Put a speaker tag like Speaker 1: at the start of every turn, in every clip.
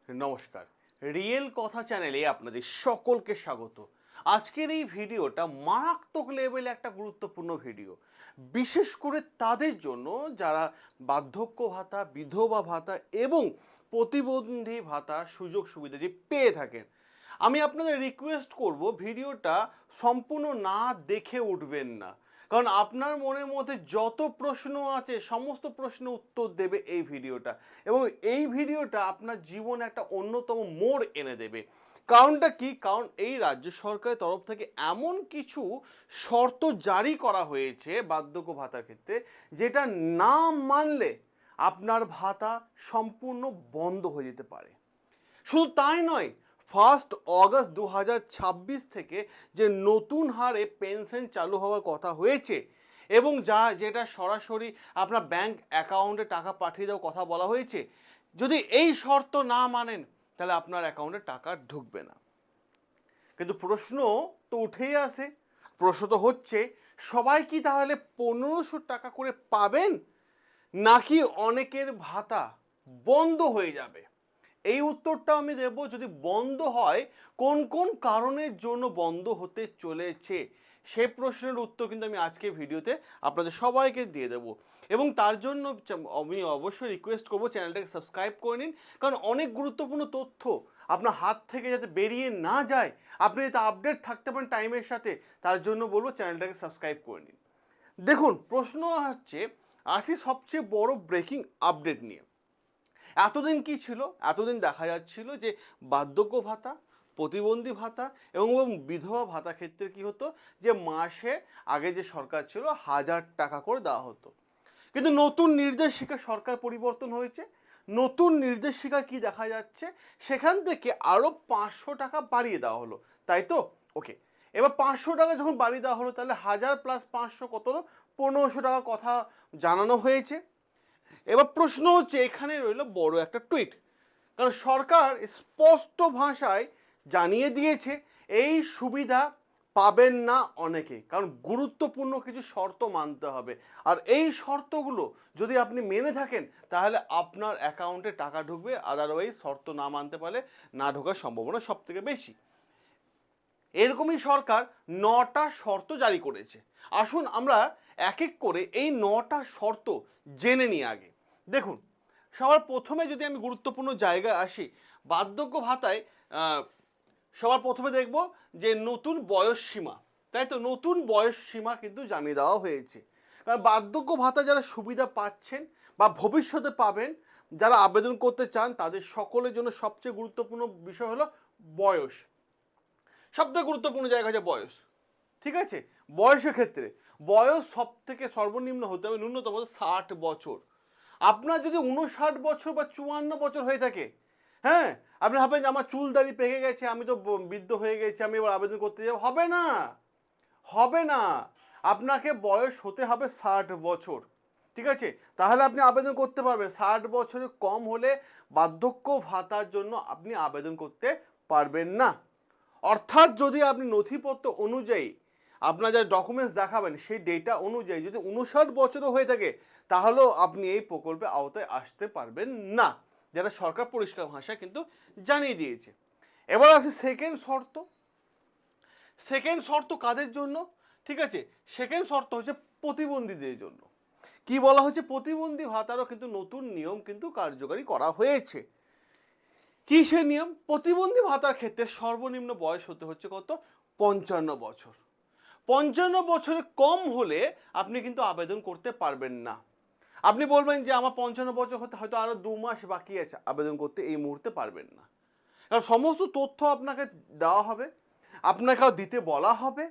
Speaker 1: নমস্কার, রিয়েল কথা চ্যানেলে আপনাদের সকলকে স্বাগত। আজকের এই ভিডিওটা মারাত্মক লেভেলে একটা গুরুত্বপূর্ণ ভিডিও, বিশেষ করে তাদের জন্য যারা বার্ধক্য ভাতা, বিধবা ভাতা এবং প্রতিবন্ধী ভাতা সুযোগ সুবিধা যে পেয়ে থাকেন। আমি আপনাদের রিকোয়েস্ট করব ভিডিওটা সম্পূর্ণ না দেখে উঠবেন না, কারণ আপনার মনের মধ্যে যত প্রশ্ন আছে সমস্ত প্রশ্নের উত্তর দেবে এই ভিডিওটা, এবং এই ভিডিওটা আপনার জীবনে একটা অন্যতম মোড় এনে দেবে। কারণটা কি? কারণ এই রাজ্য সরকারের তরফ থেকে এমন কিছু শর্ত জারি করা হয়েছে বার্ধক্য ভাতার ক্ষেত্রে, যেটা না মানলে আপনার ভাতা সম্পূর্ণ বন্ধ হয়ে যেতে পারে। শুধু তাই নয়, 1 আগস্ট 2026 থেকে যে নতুন হারে পেনশন চালু হওয়ার কথা হয়েছে এবং যেটা সরাসরি আপনার ব্যাংক অ্যাকাউন্টে টাকা পাঠিয়ে দেওয়ার কথা বলা হয়েছে, যদি এই শর্ত না মানেন তাহলে আপনার অ্যাকাউন্টে টাকা ঢুকবে না। কিন্তু প্রশ্ন তো উঠেই আসে, প্রশ্ন তো হচ্ছে, সবাই কি তাহলে 1500 টাকা করে পাবেন, নাকি অনেকের ভাতা বন্ধ হয়ে যাবে? এই উত্তরটা আমি দেব। যদি বন্ধ হয়, কোন কোন কারণের জন্য বন্ধ হতে চলেছে, সেই প্রশ্নের উত্তর কিন্তু আমি আজকে ভিডিওতে আপনাদের সবাইকে দিয়ে দেবো। এবং তার জন্য আমি অবশ্যই রিকোয়েস্ট করবো চ্যানেলটাকে সাবস্ক্রাইব করে নিন, কারণ অনেক গুরুত্বপূর্ণ তথ্য আপনার হাত থেকে যাতে বেরিয়ে না যায়, আপনি যাতে আপডেট থাকতে পারেন টাইমের সাথে, তার জন্য বলবো চ্যানেলটাকে সাবস্ক্রাইব করে নিন। দেখুন, প্রশ্ন হচ্ছে, আসি সবচেয়ে বড় ব্রেকিং আপডেট নিয়ে। এতদিন কি ছিল? এতদিন দেখা যাচ্ছিল যে বার্ধক্য ভাতা, প্রতিবন্ধী ভাতা এবং বিধবা ভাতা ক্ষেত্রে কি হতো, যে মাসে আগে যে সরকার ছিল 1000 টাকা করে দেওয়া হতো। কিন্তু নতুন নির্দেশিকা সরকার পরিবর্তন হয়েছে। নতুন নির্দেশিকা কি দেখা যাচ্ছে, সেখান থেকে আরও 500 টাকা বাড়িয়ে দেওয়া হলো, তাই তো? ওকে, এবার 500 টাকা যখন বাড়িয়ে দেওয়া হলো, তাহলে 1000 প্লাস 500 কত হলো? 1500 টাকার কথা জানানো হয়েছে। এবার প্রশ্ন হচ্ছে, এখানে রইল বড় একটা টুইট, কারণ সরকার স্পষ্ট ভাষায় জানিয়ে দিয়েছে এই সুবিধা পাবেন না অনেকে, কারণ গুরুত্বপূর্ণ কিছু শর্ত মানতে হবে। আর এই শর্তগুলো যদি আপনি মেনে থাকেন, তাহলে আপনার অ্যাকাউন্টে টাকা ঢুকবে, আদারওয়াইজ শর্ত না মানতে পারলে না ঢোকার সম্ভাবনা সব থেকে বেশি। এরকমই সরকার 9টা শর্ত জারি করেছে। আসুন আমরা এক এক করে এই 9টা শর্ত জেনে নিই আগে। দেখুন, সবার প্রথমে যদি আমি গুরুত্বপূর্ণ জায়গায় আসি, বার্ধক্য ভাতায় সবার প্রথমে দেখব যে নতুন বয়স সীমা, তাই তো? নতুন বয়স সীমা কিন্তু জানিয়ে দেওয়া হয়েছে। কারণ বার্ধক্য ভাতা যারা সুবিধা পাচ্ছেন বা ভবিষ্যতে পাবেন, যারা আবেদন করতে চান, তাদের সকলের জন্য সবচেয়ে গুরুত্বপূর্ণ বিষয় হলো বয়স। সবথেকে গুরুত্বপূর্ণ জায়গা হচ্ছে বয়স। ঠিক আছে, বয়সের ক্ষেত্রে বয়স সব থেকে সর্বনিম্ন হতে হবে ন্যূনতম 60 বছর। আপনার যদি 59 বছর বা 54 বছর হয়ে থাকে, হ্যাঁ, আপনি ভাবেন যে আমার চুল দাড়ি পেকে গেছে, আমি তো বৃদ্ধ হয়ে গেছি, আমি এবার আবেদন করতে যাব, হবে না, হবে না। আপনাকে বয়স হতে হবে 60 বছর, ঠিক আছে? তাহলে আপনি আবেদন করতে পারবেন। 60 বছরের কম হলে বার্ধক্য ভাতার জন্য আপনি আবেদন করতে পারবেন না। অর্থাৎ যদি আপনি নথিপত্র অনুযায়ী আপনার যা ডকুমেন্টস দেখাবেন, সেই ডেটা অনুযায়ী যদি 59 বছরও হয়ে থাকে, তাহলেও আপনি এই প্রকল্পে আওতায় আসতে পারবেন না, যেটা সরকার পরিষ্কার ভাষায় কিন্তু জানিয়ে দিয়েছে। এবার আসি সেকেন্ড শর্ত। সেকেন্ড শর্ত কাদের জন্য? ঠিক আছে, সেকেন্ড শর্ত হচ্ছে প্রতিবন্ধীদের জন্য। কি বলা হচ্ছে? প্রতিবন্ধী ভাতারও কিন্তু নতুন নিয়ম কিন্তু কার্যকারী করা হয়েছে। কি সে নিয়ম? প্রতিবন্ধী ভাতার ক্ষেত্রে সর্বনিম্ন বয়স হতে হচ্ছে কত? 55 বছর। 55 বছরের কম হলে আপনি কিন্তু আবেদন করতে পারবেন না। আপনি বলবেন যে আমার 55 বছর হতে হয়তো আরো 2 মাস বাকি আছে, আবেদন করতে এই মুহূর্তে পারবেন না। কারণ সমস্ত তথ্য আপনাকে দেওয়া হবে, আপনাকেও দিতে বলা হবে,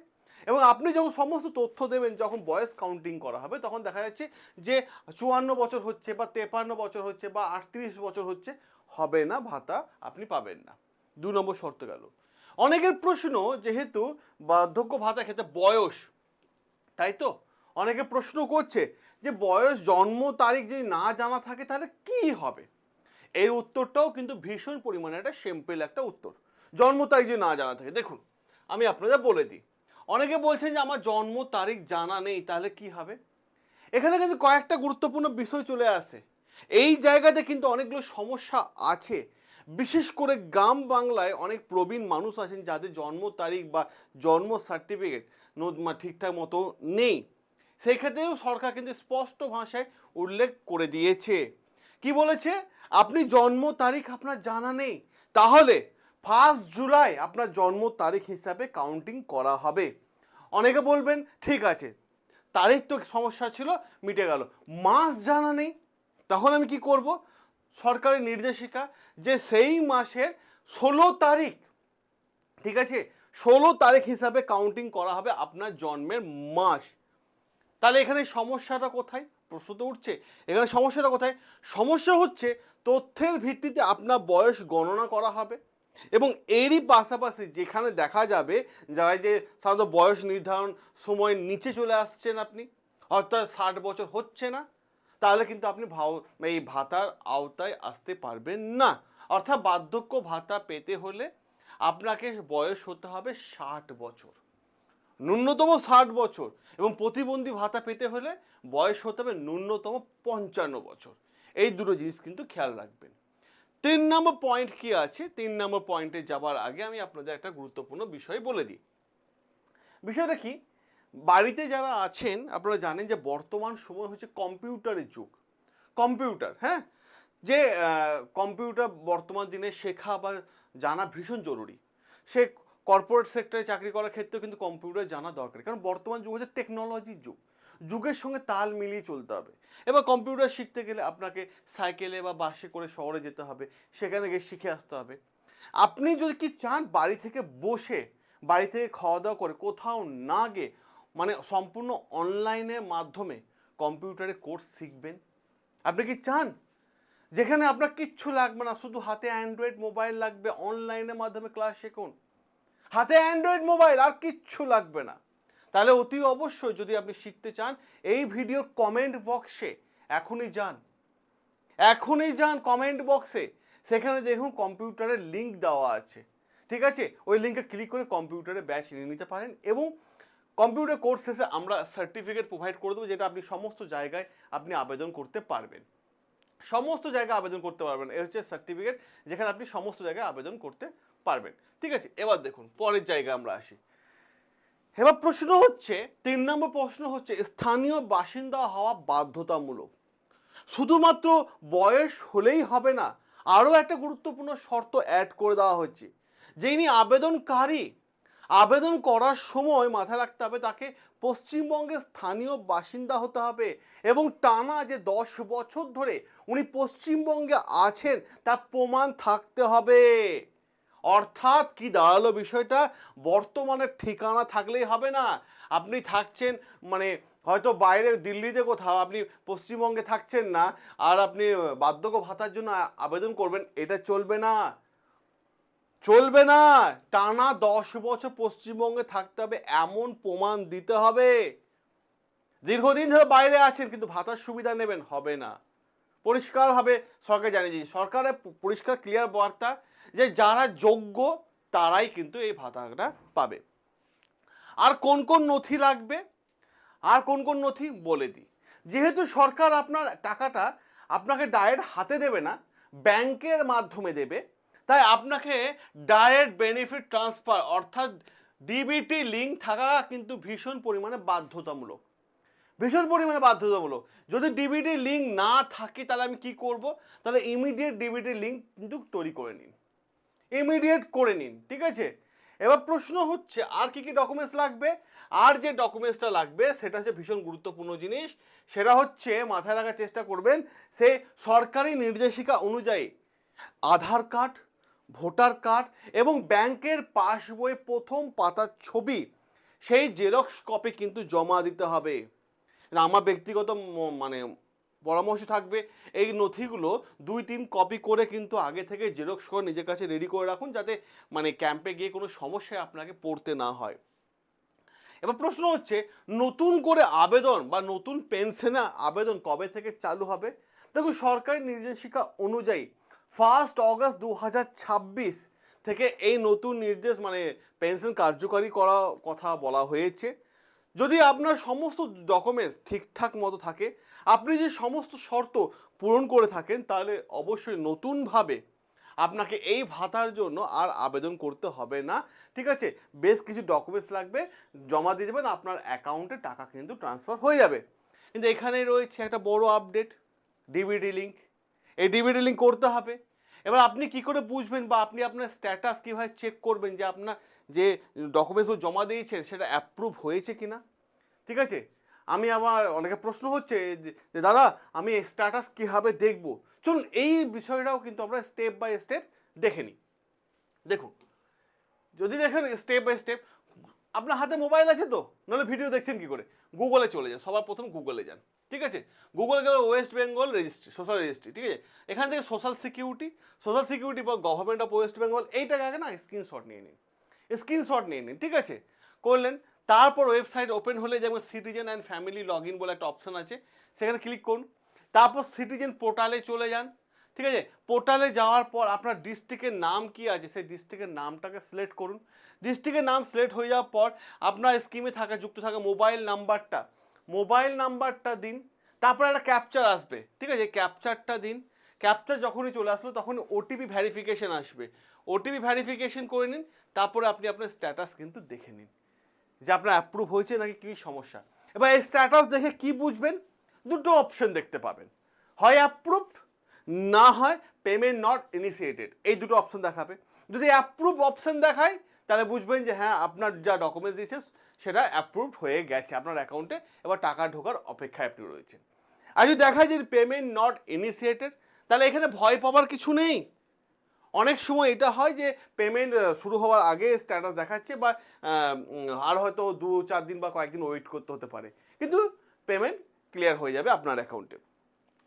Speaker 1: এবং আপনি যখন সমস্ত তথ্য দেবেন, যখন বয়স কাউন্টিং করা হবে, তখন দেখা যাচ্ছে যে 54 বছর হচ্ছে বা 53 বছর হচ্ছে বা 38 বছর হচ্ছে, হবে না, ভাতা আপনি পাবেন না। 2 নম্বর শর্ত গেল। অনেকের প্রশ্ন, যেহেতু বার্ধক্য ভাতা ক্ষেত্রে বয়স, তাই তো? অনেকে প্রশ্ন করছে যে বয়স, জন্ম তারিখ যদি না জানা থাকে তাহলে কি হবে? এই উত্তরটাও কিন্তু ভীষণ পরিমাণে একটা সিম্পল একটা উত্তর। জন্ম তারিখ যদি না জানা থাকে, দেখুন আমি আপনাদের বলে দিই। অনেকে বলছেন যে আমার জন্ম তারিখ জানা নেই, তাহলে কি হবে? এখানে কিন্তু কয়েকটা গুরুত্বপূর্ণ বিষয় চলে আসে। এই জায়গাতে কিন্তু অনেকগুলো সমস্যা আছে। বিশেষ করে গ্রাম বাংলায় অনেক প্রবীণ মানুষ আছেন যাদের জন্ম তারিখ বা জন্ম সার্টিফিকেট ঠিকঠাক মতো নেই। সেই ক্ষেত্রেও সরকার কিন্তু স্পষ্ট ভাষায় উল্লেখ করে দিয়েছে। কি বলেছে? আপনি জন্ম তারিখ আপনার জানা নেই, তাহলে 1 জুলাই আপনার জন্ম তারিখ হিসাবে কাউন্টিং করা হবে। অনেকে বলবেন ঠিক আছে, তারিখ তো সমস্যা ছিল, মিটে গেল, মাস জানা নেই, তখন আমি কি করব? সরকারি নির্দেশিকা যে সেই মাসের 16 তারিখ, ঠিক আছে, 16 তারিখ হিসাবে কাউন্টিং করা হবে আপনার জন্মের মাস। তাহলে এখানে সমস্যাটা কোথায়? প্রশ্ন তো উঠছে, এখানে সমস্যাটা কোথায়? সমস্যা হচ্ছে তথ্যের ভিত্তিতে আপনার বয়স গণনা করা হবে এবং এরই পাশাপাশি যেখানে দেখা যাবে যে সাধারণত বয়স নির্ধারণ সময় নিচে চলে আসছেন আপনি, অর্থাৎ 60 বছর হচ্ছে না, তাহলে কিন্তু আপনি এই ভাতার আওতায় আসতে পারবেন না। অর্থাৎ বার্ধক্য ভাতা পেতে হলে আপনাকে বয়স হতে হবে 60 বছর, ন্যূনতম 60 বছর, এবং প্রতিবন্ধী ভাতা পেতে হলে বয়স হতে হবে ন্যূনতম 55 বছর। এই দুটো জিনিস কিন্তু খেয়াল রাখবেন। 3 নম্বর পয়েন্ট কি আছে? 3 নম্বর পয়েন্টে যাবার আগে আমি আপনাদের একটা গুরুত্বপূর্ণ বিষয় বলে দিই। বিষয়টা কি? বাড়িতে যারা আছেন আপনারা জানেন যে বর্তমান সময় হচ্ছে কম্পিউটারের যুগ। কম্পিউটার, হ্যাঁ, যে কম্পিউটার বর্তমান দিনে শেখা বা জানা ভীষণ জরুরি। সে কর্পোরেট সেক্টরে চাকরি করার ক্ষেত্রেও কিন্তু কম্পিউটার জানা দরকার, কারণ বর্তমান যুগ হচ্ছে টেকনোলজির যুগ, যুগের সঙ্গে তাল মিলিয়ে চলতে হবে। এবার কম্পিউটার শিখতে গেলে আপনাকে সাইকেলে বা বাসে করে শহরে যেতে হবে, সেখানে গিয়ে শিখে আসতে হবে। আপনি যদি কি চান বাড়ি থেকে বসে, বাড়ি থেকে খাওয়া দাওয়া করে, কোথাও না গিয়ে, মানে সম্পূর্ণ অনলাইনের মাধ্যমে কম্পিউটারে কোর্স শিখবেন, আপনি কি চান? যেখানে আপনার কিচ্ছু লাগবে না, শুধু হাতে অ্যান্ড্রয়েড মোবাইল লাগবে, অনলাইনের মাধ্যমে ক্লাস শিখুন, হাতে অ্যান্ড্রয়েড মোবাইল, আর কিচ্ছু লাগবে না। তাহলে অতি অবশ্যই যদি আপনি শিখতে চান, এই ভিডিওর কমেন্ট বক্সে এখনই যান, এখনই যান কমেন্ট বক্সে, সেখানে দেখুন কম্পিউটারের লিঙ্ক দেওয়া আছে, ঠিক আছে, ওই লিঙ্কে ক্লিক করে কম্পিউটারে ব্যাচ নিয়ে নিতে পারেন এবং কম্পিউটার কোর্স শেষে আমরা সার্টিফিকেট প্রোভাইড করে দেবো, যেটা আপনি সমস্ত জায়গায় আপনি আবেদন করতে পারবেন, সমস্ত জায়গায় আবেদন করতে পারবেন। এ হচ্ছে সার্টিফিকেট যেখানে আপনি সমস্ত জায়গায় আবেদন করতে পারবেন, ঠিক আছে। এবার দেখুন পরের জায়গায় আমরা আসি। এবার প্রশ্ন হচ্ছে, 3 নম্বর প্রশ্ন হচ্ছে স্থানীয় বাসিন্দা হওয়া বাধ্যতামূলক। শুধুমাত্র বয়স হলেই হবে না, আরও একটা গুরুত্বপূর্ণ শর্ত অ্যাড করে দেওয়া হচ্ছে, যে ইনি আবেদনকারী, আবেদন করার সময় মাথায় রাখতে হবে তাকে পশ্চিমবঙ্গের স্থানীয় বাসিন্দা হতে হবে এবং টানা যে 10 বছর ধরে উনি পশ্চিমবঙ্গে আছেন তার প্রমাণ থাকতে হবে। অর্থাৎ কি দাঁড়ালো বিষয়টা? বর্তমানে ঠিকানা থাকলেই হবে না, আপনি থাকছেন মানে হয়তো বাইরে দিল্লিতে কোথাও, আপনি পশ্চিমবঙ্গে থাকছেন না, আর আপনি বার্ধক্য ভাতার জন্য আবেদন করবেন, এটা চলবে না, চলবে না। টানা 10 বছর পশ্চিমবঙ্গে থাকতে হবে এমন প্রমাণ দিতে হবে। দীর্ঘদিন ধরে বাইরে আছেন কিন্তু ভাতার সুবিধা নেবেন, হবে না। পরিষ্কারভাবে সরকার জানিয়ে দিয়েছে, সরকারের পরিষ্কার ক্লিয়ার বার্তা যে যারা যোগ্য তারাই কিন্তু এই ভাতাটা পাবে। আর কোন কোন নথি লাগবে, আর কোন কোন নথি বলে দিই। যেহেতু সরকার আপনার টাকাটা আপনাকে ডাইরেক্ট হাতে দেবে না, ব্যাংকের মাধ্যমে দেবে, তাই আপনাকে ডাইরেক্ট বেনিফিট ট্রান্সফার অর্থাৎ ডিবিটি লিঙ্ক থাকা কিন্তু ভীষণ পরিমাণে বাধ্যতামূলক, ভীষণ পরিমাণে বাধ্যতামূলক। যদি ডিবিটি লিঙ্ক না থাকে তাহলে আমি কি করব? তাহলে ইমিডিয়েট ডিবিটি লিঙ্ক কিন্তু তৈরি করে নিন, ইমিডিয়েট করে নিন, ঠিক আছে। এবার প্রশ্ন হচ্ছে আর কি কি ডকুমেন্টস লাগবে? আর যে ডকুমেন্টসটা লাগবে সেটা হচ্ছে ভীষণ গুরুত্বপূর্ণ জিনিস, সেটা হচ্ছে মাথায় রাখার চেষ্টা করবেন, সে সরকারি নির্দেশিকা অনুযায়ী আধার কার্ড, ভোটার কার্ড এবং ব্যাংকের পাসবই প্রথম পাতার ছবি, সেই জেরক্স কপি কিন্তু জমা দিতে হবে। আমার ব্যক্তিগত মানে পরামর্শ থাকবে এই নথিগুলো 2-3 কপি করে কিন্তু আগে থেকে জেরক্স করে নিজের কাছে রেডি করে রাখুন, যাতে মানে ক্যাম্পে গিয়ে কোনো সমস্যায় আপনাকে পড়তে না হয়। এবার প্রশ্ন হচ্ছে নতুন করে আবেদন বা নতুন পেনশনে আবেদন কবে থেকে চালু হবে? দেখুন সরকারি নির্দেশিকা অনুযায়ী 1 অগস্ট 2026 থেকে এই নতুন নির্দেশ মানে পেনশন কার্যকারী করার কথা বলা হয়েছে। যদি আপনার সমস্ত ডকুমেন্টস ঠিকঠাক মতো থাকে, আপনি যে সমস্ত শর্ত পূরণ করে থাকেন, তাহলে অবশ্যই নতুনভাবে আপনাকে এই ভাতার জন্য আর আবেদন করতে হবে না, ঠিক আছে। বেশ কিছু ডকুমেন্টস লাগবে, জমা দিয়ে দেবেন, আপনার অ্যাকাউন্টে টাকা কিন্তু ট্রান্সফার হয়ে যাবে। কিন্তু এখানে রয়েছে একটা বড় আপডেট, ডিবিটি লিঙ্ক। এই ডিবিটি লিঙ্ক করতে হবে। এবার আপনি কি করে বুঝবেন বা আপনি আপনার স্ট্যাটাস কীভাবে চেক করবেন যে আপনার যে ডকুমেন্টসগুলো জমা দিয়েছেন সেটা অ্যাপ্রুভ হয়েছে কিনা, ঠিক আছে। আমি আমার অনেকে প্রশ্ন হচ্ছে যে দাদা আমি স্ট্যাটাস কীভাবে দেখব, চলুন এই বিষয়টাও কিন্তু আমরা স্টেপ বাই স্টেপ দেখে নিই। দেখুন, যদি দেখেন স্টেপ বাই স্টেপ, আপনার হাতে মোবাইল আছে তো, নাহলে ভিডিও দেখছেন কি করে, গুগলে চলে যান, সবার প্রথম গুগলে যান, ঠিক আছে। গুগলে গেলে West Bengal registry, social registry, ঠিক আছে। এখান থেকে সোশ্যাল সিকিউরিটি বা গভর্নমেন্ট অফ ওয়েস্ট বেঙ্গল এইটাকে আগে না স্ক্রিনশট নিয়ে নিন, ঠিক আছে। করলেন, তারপর ওয়েবসাইট ওপেন হলে যেমন citizen and family log in বলে একটা অপশান আছে, সেখানে ক্লিক করুন। তারপর সিটিজেন পোর্টালে চলে যান, ঠিক আছে। পোর্টালে যাওয়ার পর আপনার ডিস্ট্রিক্টের নাম কি আছে সেই ডিস্ট্রিক্টের নামটাকে সিলেক্ট করুন। ডিস্ট্রিক্টের নাম সিলেক্ট হয়ে যাওয়ার পর আপনার স্কিমে যুক্ত থাকা মোবাইল নাম্বারটা দিন। তারপর একটা ক্যাপচার আসবে, ঠিক আছে, ক্যাপচারটা দিন। ক্যাপচার যখনই চলে আসলো তখন ওটিপি ভ্যারিফিকেশন আসবে, ওটিপি ভ্যারিফিকেশন করে নিন। তারপরে আপনি আপনার স্ট্যাটাস কিন্তু দেখে নিন যে আপনার অ্যাপ্রুভ হয়েছে নাকি কী সমস্যা। এবার এই স্ট্যাটাস দেখে কি বুঝবেন, দুটো অপশন দেখতে পাবেন, হয় অ্যাপ্রুভড, না হয় পেমেন্ট নট ইনিশিয়েটেড, এই দুটো অপশন দেখাবে। যদি অ্যাপ্রুভ অপশন দেখায় তাহলে বুঝবেন যে হ্যাঁ আপনার যা ডকুমেন্টস দিয়েছে সেটা অ্যাপ্রুভড হয়ে গেছে, আপনার অ্যাকাউন্টে এবার টাকা ঢোকার অপেক্ষায় আপনি রয়েছেন। আর যদি দেখায় যে পেমেন্ট নট ইনিশিয়েটেড, তাহলে এখানে ভয় পাওয়ার কিছু নেই। অনেক সময় এটা হয় যে পেমেন্ট শুরু হওয়ার আগে স্ট্যাটাস দেখাচ্ছে বা আর হয়তো 2-4 দিন বা কয়েকদিন ওয়েট করতে হতে পারে, কিন্তু পেমেন্ট ক্লিয়ার হয়ে যাবে আপনার অ্যাকাউন্টে।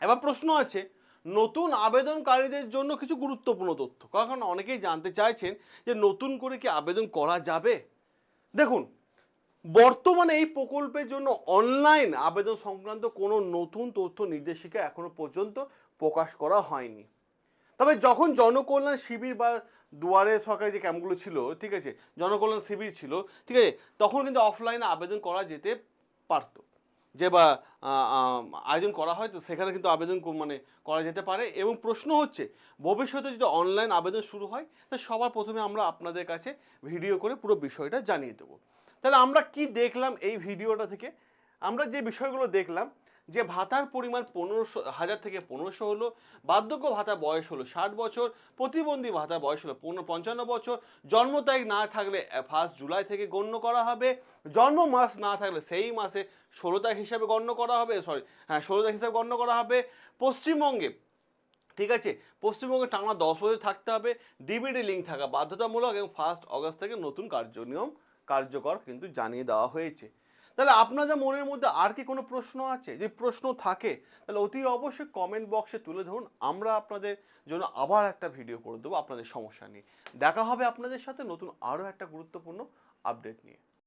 Speaker 1: এবার প্রশ্ন আছে নতুন আবেদনকারীদের জন্য কিছু গুরুত্বপূর্ণ তথ্য, কারণ অনেকেই জানতে চাইছেন যে নতুন করে কি আবেদন করা যাবে। দেখুন, বর্তমানে এই প্রকল্পের জন্য অনলাইন আবেদন সংক্রান্ত কোনো নতুন তথ্য নির্দেশিকা এখনো পর্যন্ত প্রকাশ করা হয়নি। তবে যখন জনকল্যাণ শিবির বা দুয়ারে সরকারি যে ক্যাম্পগুলো ছিল, ঠিক আছে, জনকল্যাণ শিবির ছিল, ঠিক আছে, তখন কিন্তু অফলাইনে আবেদন করা যেতে পারত, যে বা আয়োজন করা হয় তো সেখানে কিন্তু আবেদন মানে করা যেতে পারে। এবং প্রশ্ন হচ্ছে ভবিষ্যতে যদি অনলাইন আবেদন শুরু হয় তাহলে সবার প্রথমে আমরা আপনাদের কাছে ভিডিও করে পুরো বিষয়টা জানিয়ে দেবো। তাহলে আমরা কি দেখলাম এই ভিডিওটা থেকে, আমরা যে বিষয়গুলো দেখলাম যে ভাতার পরিমাণ 15,000 থেকে 1500 হলো, বার্ধক্য ভাতার বয়স হলো 60 বছর, প্রতিবন্ধী ভাতার বয়স হলো 55 বছর, জন্ম তারিখ না থাকলে 1 জুলাই থেকে গণ্য করা হবে, জন্ম মাস না থাকলে সেই মাসে 16 তারিখ হিসাবে গণ্য করা হবে, 16 তারিখ হিসাবে গণ্য করা হবে। পশ্চিমবঙ্গে, ঠিক আছে, পশ্চিমবঙ্গে টানা 10 বছর থাকতে হবে, ডিবিটি লিঙ্ক থাকা বাধ্যতামূলক এবং 1 আগস্ট থেকে নতুন কার্যনিয়ম কার্যকর কিন্তু জানিয়ে দেওয়া হয়েছে। তাহলে আপনাদের মনের মধ্যে আর কি কোনো প্রশ্ন আছে? যদি প্রশ্ন থাকে তাহলে অতি অবশ্যই কমেন্ট বক্সে তুলে ধরুন, আমরা আপনাদের জন্য আবার একটা ভিডিও করে দেবো আপনাদের সমস্যা নিয়ে। দেখা হবে আপনাদের সাথে নতুন আরও একটা গুরুত্বপূর্ণ আপডেট নিয়ে।